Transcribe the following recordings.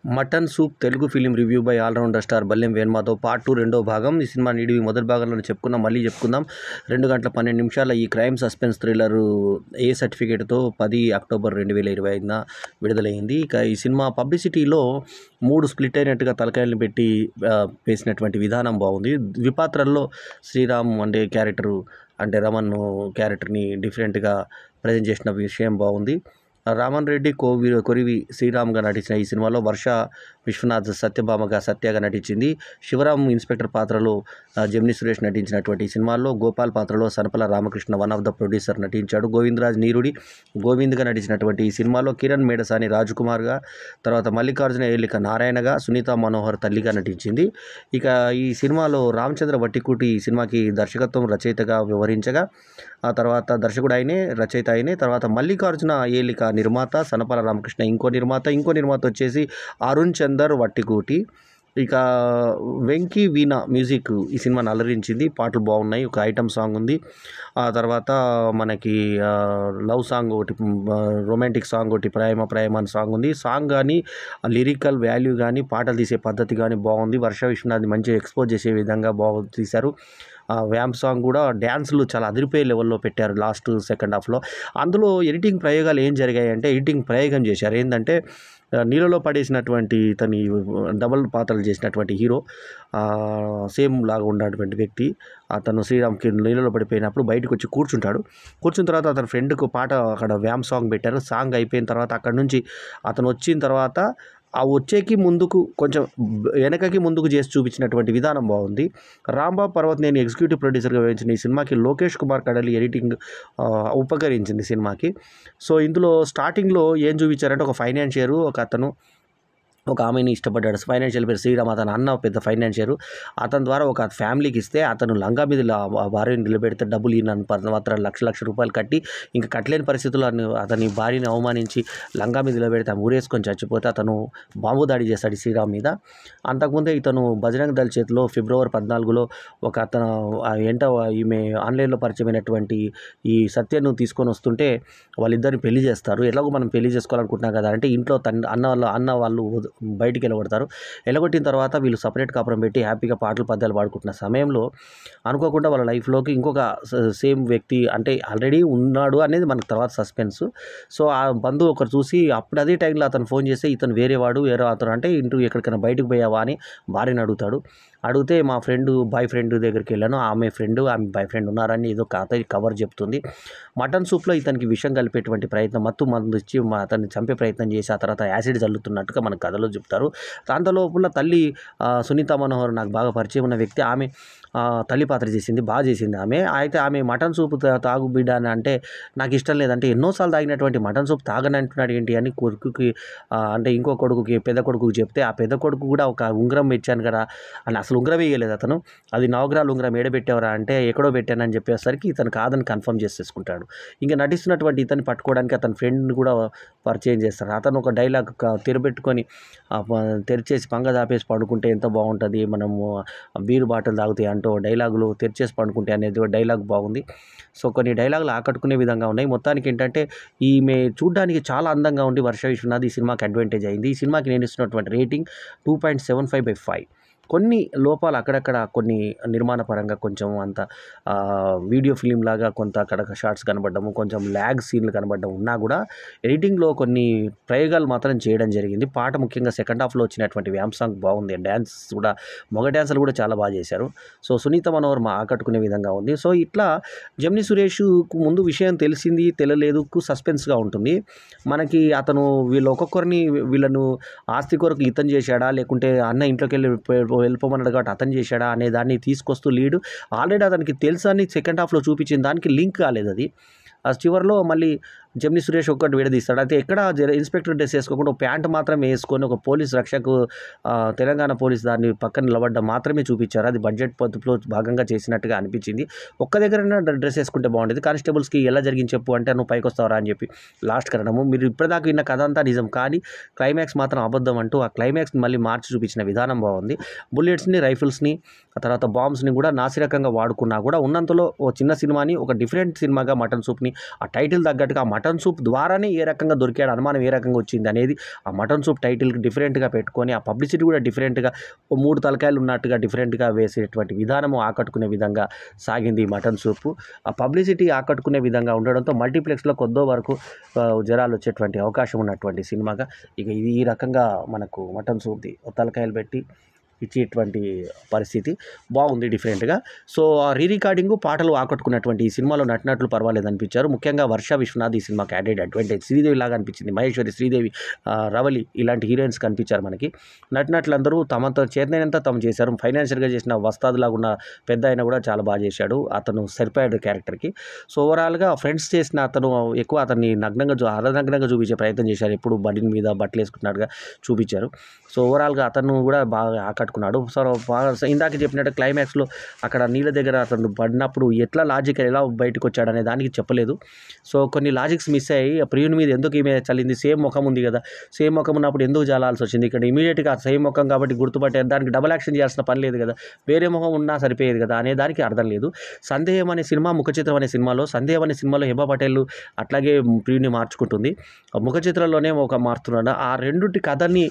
Mutton soup Telugu film review by allrounder star Ballem వేణుమాతో part 2 రెండో భాగం. ఈ సినిమా నిడివి మొదటి భాగంలో మళ్ళీ చెప్పుకుందాం. 2 గంటల 12 నిమిషాల ఈ క్రైమ్ సస్పెన్స్ థ్రిల్లర్ ఏ సర్టిఫికేట్తో 10 అక్టోబర్ 2025న విడుదలైంది. ఇక ఈ సినిమా పబ్లిసిటీలో 3 స్ప్లిట్ అయినట్టుగా తలకాయలను పెట్టి వేసినటువంటి విధానం బాగుంది. ద్విపాత్రల్లో శ్రీరామ్ అంటే రమణ్ క్యారెక్టర్ని డిఫరెంట్గా ప్రజెంట్ చేసిన విషయం బాగుంది. రామన్ రెడ్డి కొరివి శ్రీరామ్గా నటించిన ఈ సినిమాలో వర్ష విశ్వనాథ్ సత్యభామగా సత్యగా నటించింది. శివరామ్ ఇన్స్పెక్టర్ పాత్రలో జెమిని సురేష్ నటించినటువంటి ఈ సినిమాలో గోపాల్ పాత్రలో Sanapala Ramakrishna one of the producer నటించాడు. గోవిందరాజ్ నీరుడి గోవింద్గా నటించినటువంటి ఈ సినిమాలో కిరణ్ మేడసాని రాజ్కుమార్గా, తర్వాత మల్లికార్జున ఏలిక నారాయణగా, సునీత మనోహర్ తల్లిగా నటించింది. ఇక ఈ సినిమాలో రామచంద్ర వట్టికూటి ఈ సినిమాకి దర్శకత్వం రచయితగా వ్యవహరించగా, ఆ తర్వాత దర్శకుడు ఆయనే, రచయిత ఆయనే. తర్వాత మల్లికార్జున ఏలిక నిర్మాత, సనపల రామకృష్ణ ఇంకో నిర్మాత వచ్చేసి అరుణ్ చందర్ వట్టికూటి. ఇక వెంకీ వీణ మ్యూజిక్ ఈ సినిమాని అలరించింది. పాటలు బాగున్నాయి. ఒక ఐటమ్ సాంగ్ ఉంది. ఆ తర్వాత మనకి లవ్ సాంగ్ ఒకటి, రొమాంటిక్ సాంగ్ ఒకటి, ప్రేమ అని సాంగ్ ఉంది. సాంగ్ కానీ లిరికల్ వాల్యూ కానీ పాటలు తీసే పద్ధతి కానీ బాగుంది. వర్ష విశ్వనాథ్ని మంచిగా ఎక్స్పోజ్ చేసే విధంగా తీశారు. వ్యాంప్ సాంగ్ కూడా డ్యాన్సులు చాలా అదిరిపోయే లెవెల్లో పెట్టారు లాస్ట్ సెకండ్ హాఫ్లో. అందులో ఎడిటింగ్ ప్రయోగాలు ఏం జరిగాయంటే, ఎడిటింగ్ ప్రయోగం చేశారు. ఏంటంటే నీళ్ళలో పడేసినటువంటి తని డబల్ పాత్రలు చేసినటువంటి హీరో సేమ్ లాగా ఉన్నటువంటి వ్యక్తి, అతను శ్రీరామ్కి నీళ్ళలో పడిపోయినప్పుడు బయటకు వచ్చి కూర్చున్న తర్వాత అతని ఫ్రెండ్కు పాట అక్కడ వ్యాంప్ సాంగ్ పెట్టారు. సాంగ్ అయిపోయిన తర్వాత అక్కడ నుంచి అతను వచ్చిన తర్వాత ఆ వచ్చేకి ముందుకు కొంచెం వెనకకి ముందుకు చేసి చూపించినటువంటి విధానం బాగుంది. రాంబాబు పర్వతనేని ఎగ్జిక్యూటివ్ ప్రొడ్యూసర్గా వహించిన ఈ సినిమాకి లోకేష్ కుమార్ కడలి ఎడిటింగ్ ఉపకరించింది సినిమాకి. సో ఇందులో స్టార్టింగ్లో ఏం చూపించారంటే, ఒక ఆమెని ఇష్టపడ్డాడు. ఫైనాన్షియల్ పేరు శ్రీరామ్, అతను అన్న పెద్ద ఫైనాన్షియరు. అతని ద్వారా ఒక ఫ్యామిలీకి ఇస్తే అతను లంగా మీద భార్యని నిలబెడితే డబ్బులు మాత్రం లక్ష రూపాయలు కట్టి, ఇంకా కట్టలేని పరిస్థితుల్లో అతని భార్యని అవమానించి లంగా మీద నిలబెడితే ఆమె ఊరేసుకొని చచ్చిపోతే అతను బాంబు దాడి చేస్తాడు శ్రీరామ్ మీద. అంతకుముందే ఇతను బజరంగ దళ చేతిలో ఫిబ్రవరి 14లో అతను ఈమె ఆన్లైన్లో పరిచయమైనటువంటి ఈ సత్యను తీసుకొని వస్తుంటే వాళ్ళిద్దరిని పెళ్లి చేస్తారు. ఎలాగో మనం పెళ్లి చేసుకోవాలనుకుంటున్నాం కదా అంటే, ఇంట్లో అన్న వాళ్ళు బయటికి వెళ్ళగొట్టిన తర్వాత వీళ్ళు సపరేట్ కాపురం పెట్టి హ్యాపీగా పాటలు పద్యాలు పాడుకుంటున్న సమయంలో అనుకోకుండా వాళ్ళ లైఫ్లోకి ఇంకొక సేమ్ వ్యక్తి అంటే ఆల్రెడీ ఉన్నాడు అనేది మనకు తర్వాత సస్పెన్స్. సో ఆ బంధువు ఒకరు చూసి అప్పుడు అదే టైంలో అతను ఫోన్ చేస్తే ఇతను వేరే అతను అంటే ఇంటూ ఎక్కడికైనా బయటకు పోయావా అని భార్యని అడిగితే మా బాయ్ ఫ్రెండ్ దగ్గరికి వెళ్ళాను, ఆమె బాయ్ ఫ్రెండ్ ఉన్నారని ఏదో కవర్ చెప్తుంది. మటన్ సూప్లో ఇతనికి విషం కలిపేటువంటి ప్రయత్నం, మత్తు మందు ఇచ్చి అతన్ని చంపే ప్రయత్నం చేసి ఆ తర్వాత యాసిడ్ చల్లుతున్నట్టుగా మనకు కథలో చెప్తారు. దాంతో లోపల తల్లి సునీత మనోహర్ నాకు బాగా పరిచయం ఉన్న వ్యక్తి, ఆమె తల్లి పాత్ర బాగా చేసింది ఆమె. అయితే ఆమె మటన్ సూప్ తాగు బిడ్డ అని అంటే నాకు ఇష్టం లేదంటే, ఎన్నోసార్లు తాగినటువంటి మటన్ సూప్ తాగనంటున్నాడు ఏంటి అని కొడుకుకి అంటే ఇంకో కొడుకుకి పెద్ద కొడుకుకి చెప్తే, ఆ పెద్ద కొడుకు కూడా ఒక ఉంగరం ఇచ్చాను కదా అని, అసలు ఉంగరం వేయలేదు అతను. అది నవగ్రహాలు ఉంగరం ఏడబెట్టేవరా అంటే ఎక్కడో పెట్టానని చెప్పేసరికి ఇతను కాదని కన్ఫర్మ్ చేసేసుకుంటాడు. ఇంకా నటిస్తున్నటువంటి ఇతన్ని పట్టుకోవడానికి అతని ఫ్రెండ్ని కూడా పరిచయం చేస్తాడు. అతను ఒక డైలాగ్ తెరిచేసి పంగ దాపేసి పడుకుంటే ఎంత బాగుంటుంది, మనము బీరు బాటిల్ తాగుతాయి అంటూ డైలాగులు తెరిచేసి పడుకుంటే అనేది డైలాగ్ బాగుంది. సో కొన్ని డైలాగులు ఆకట్టుకునే విధంగా ఉన్నాయి. మొత్తానికి ఏంటంటే ఈమె చూడ్డానికి చాలా అందంగా ఉండి వర్ష విశ్వనాథ్ ఈ సినిమాకి అడ్వాంటేజ్ అయింది. ఈ సినిమాకి నేను ఇస్తున్నటువంటి రేటింగ్ 2.75/5. కొన్ని లోపాలు అక్కడక్కడ, కొన్ని నిర్మాణ పరంగా కొంచెం అంత వీడియో ఫిలిం లాగా కొంత అక్కడ షార్ట్స్ కనబడము, కొంచెం ల్యాగ్ సీన్లు కనబడడం ఉన్నా కూడా ఎడిటింగ్లో కొన్ని ప్రయోగాలు మాత్రం చేయడం జరిగింది. పాట ముఖ్యంగా సెకండ్ హాఫ్లో వచ్చినటువంటి వ్యాంప్ సాంగ్ బాగుంది. డ్యాన్స్ కూడా మగ డ్యాన్సులు కూడా చాలా బాగా చేశారు. సో సునీత మనోహర్ ఆకట్టుకునే విధంగా ఉంది. సో ఇట్లా జెమిని సురేష్కు ముందు విషయం తెలిసింది తెలియలేదు సస్పెన్స్గా ఉంటుంది మనకి. అతను వీళ్ళను ఆస్తి కొరకు ఇతను చేశాడా, లేకుంటే అన్న ఇంట్లోకి వెళ్ళిపోమన్నాడు కాబట్టి అతను చేశాడా అనే దాన్ని తీసుకొస్తూ లీడు ఆల్రెడీ అతనికి తెలుసు అని సెకండ్ హాఫ్లో చూపించిన దానికి లింక్ కాలేదు. అది ఆ చివరిలో మళ్ళీ జెమిని సురేష్ ఒక్కటి విడదీస్తాడు. అయితే ఎక్కడ ఇన్స్పెక్టర్ డ్రెస్ వేసుకోకుండా ఒక ప్యాంటు మాత్రమే వేసుకొని ఒక పోలీస్ రక్షకు తెలంగాణ పోలీస్ దాన్ని పక్కన నిలబడ్డం మాత్రమే చూపించారు. అది బడ్జెట్ పద్ధతిలో భాగంగా చేసినట్టుగా అనిపించింది. ఒక్క దగ్గరైనా డ్రెస్ వేసుకుంటే బాగుండేది. కానిస్టేబుల్స్కి ఎలా జరిగింది చెప్పు అంటే, నువ్వు పైకి వస్తావరా అని చెప్పి లాస్ట్ కరణము. మీరు ఇప్పటిదాకా విన్న కథ అంతా నిజం, కానీ క్లైమాక్స్ మాత్రం అబద్ధం అంటూ ఆ క్లైమాక్స్ని మళ్ళీ మార్చి చూపించిన విధానం బాగుంది. బుల్లెట్స్ని, రైఫిల్స్ని, ఆ తర్వాత బాంబ్స్ని కూడా నాసిరకంగా వాడుకున్నా కూడా ఉన్నంతలో ఓ చిన్న సినిమాని ఒక డిఫరెంట్ సినిమాగా మటన్ సూప్ని ఆ టైటిల్ తగ్గట్టుగా ఆ మటన్ సూప్ ద్వారానే ఏ రకంగా దొరికాడు, అనుమానం ఏ రకంగా వచ్చింది అనేది ఆ మటన్ సూప్ టైటిల్కి డిఫరెంట్గా పెట్టుకొని ఆ పబ్లిసిటీ కూడా డిఫరెంట్గా 3 తలకాయలు ఉన్నట్టుగా డిఫరెంట్గా వేసేటువంటి విధానము ఆకట్టుకునే విధంగా సాగింది ఈ మటన్ సూపు. ఆ పబ్లిసిటీ ఆకట్టుకునే విధంగా ఉండడంతో మల్టీప్లెక్స్లో కొద్దో వరకు జనాలు వచ్చేటువంటి అవకాశం ఉన్నటువంటి సినిమాగా ఇక ఇది ఈ రకంగా మనకు మటన్ సూప్ది తలకాయలు పెట్టి ఇచ్చేటువంటి పరిస్థితి బాగుంది డిఫరెంట్గా. సో ఆ రికార్డింగు పాటలు ఆకట్టుకున్నటువంటి ఈ సినిమాలో నటినట్లు పర్వాలేదు అనిపించారు. ముఖ్యంగా వర్ష విశ్వనాథ్ ఈ సినిమాకి యాడెడ్ అడ్వాంటేజ్. శ్రీదేవి లాగా అనిపించింది, మహేశ్వరి, శ్రీదేవి, రవలి ఇలాంటి హీరోయిన్స్ కనిపించారు మనకి. నటినట్లందరూ తమతో చేతనైనంత తాము చేశారు. ఫైనాన్షియల్గా చేసిన వస్తాద్ లాగా ఉన్న పెద్ద ఆయన కూడా చాలా బాగా చేశాడు, అతను సరిపోయాడు క్యారెక్టర్కి. సో ఓవరాల్గా ఫ్రెండ్స్ చేసిన అతను ఎక్కువ అతన్ని అర్ధనగ్నంగా చూపించే ప్రయత్నం చేశారు, ఎప్పుడు బడిన్ మీద బట్టలు వేసుకున్నట్టుగా చూపించారు. సో ఓవరాల్గా అతను కూడా బాగా ఆకట్టుకున్నాడు. సో బాగా ఇందాక చెప్పినట్టు క్లైమాక్స్లో అక్కడ నీళ్ళ దగ్గర అతను పడినప్పుడు ఎట్లా లాజిక్ ఎలా బయటకు వచ్చాడనే దానికి చెప్పలేదు. సో కొన్ని లాజిక్స్ మిస్ అయ్యి ప్రియుని మీద ఎందుకు ఈమె చల్లింది, సేమ్ ముఖం ఉంది కదా, సేమ్ ముఖం ఉన్నప్పుడు ఎందుకు జాలాల్సి వచ్చింది, ఇక్కడ ఇమీడియట్గా సేమ్ ముఖం కాబట్టి గుర్తుపట్టే దానికి డబల్ యాక్షన్ చేయాల్సిన పని లేదు కదా, వేరే ముఖం ఉన్నా సరిపోయేది కదా అనే దానికి అర్థం లేదు. సందేహం అనే సినిమా, ముఖచిత్రం అనే సినిమాలో హెబా పటేల్ అట్లాగే ప్రియుని మార్చుకుంటుంది. ముఖచిత్రంలోనే ఒక మారుతున్నాడు. ఆ రెండుటి కథని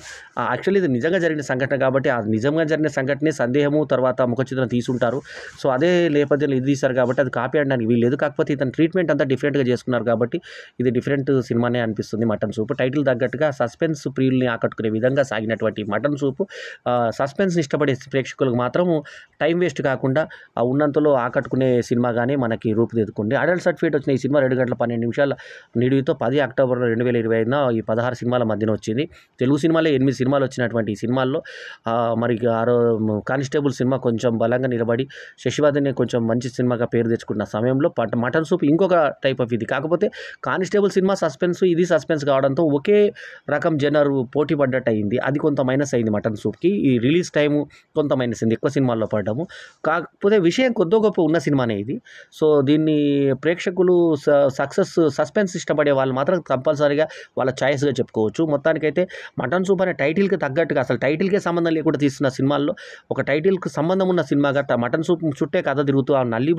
యాక్చువల్లీ ఇది నిజంగా జరిగిన సంఘటన కాబట్టి ఆ నిజంగా జరిగిన సంఘటనే సందేహము తర్వాత ముఖచిత్రం తీసుంటారు. సో అదే నేపథ్యంలో ఇది తీశారు కాబట్టి అది కాపీ అనడానికి వీల్లేదు. కాకపోతే ఇతను ట్రీట్మెంట్ అంతా డిఫరెంట్గా చేసుకున్నారు కాబట్టి ఇది డిఫరెంట్ సినిమానే అనిపిస్తుంది మటన్ సూప్. టైటిల్ తగ్గట్టుగా సస్పెన్స్ ప్రియుల్ని ఆకట్టుకునే విధంగా సాగినటువంటి మటన్ సూప్ సస్పెన్స్ని ఇష్టపడే ప్రేక్షకులకు మాత్రం టైం వేస్ట్ కాకుండా ఉన్నంతలో ఆకట్టుకునే సినిమాగానే మనకి రూపుదిద్దుకుంది. అడల్ట్ సర్టిఫికేట్ వచ్చిన ఈ సినిమా 2 గంటల 12 నిమిషాల నిడివితో 10 అక్టోబర్ 2025 ఈ 16 సినిమాల మధ్యన వచ్చింది. తెలుగు సినిమాలే 8 సినిమాలు వచ్చినటువంటి ఈ సినిమాల్లో మరి కానిస్టేబుల్ సినిమా కొంచెం బలంగా నిలబడి శశివర్ధన్ కొంచెం మంచి సినిమాగా పేరు తెచ్చుకున్న సమయంలో మటన్ సూప్ ఇంకొక టైప్ ఆఫ్ ఇది. కాకపోతే కానిస్టేబుల్ సినిమా సస్పెన్స్, ఇది సస్పెన్స్ కావడంతో ఒకే రకం జనరు పోటీ పడ్డట్టు అయింది. అది కొంత మైనస్ అయింది మటన్ సూప్కి. ఈ రిలీజ్ టైము కొంత మైనస్ అయింది, ఎక్కువ సినిమాల్లో పడ్డాము. కాకపోతే విషయం కొద్దో గొప్ప ఉన్న సినిమానే ఇది. సో దీన్ని ప్రేక్షకులు సస్పెన్స్ ఇష్టపడే వాళ్ళు మాత్రం కంపల్సరీగా వాళ్ళ ఛాయిస్గా చెప్పుకోవచ్చు. మొత్తానికైతే మటన్ సూప్ అనే టైటిల్కి తగ్గట్టుగా, అసలు టైటిల్కే సంబంధం లేకుండా తీస్తున్న సినిమాల్లో ఒక టైటిల్కి సంబంధం ఉన్న సినిమాగా మటన్ సూప్ చుట్టే కథ తిరుగుతూ ఆ నల్లి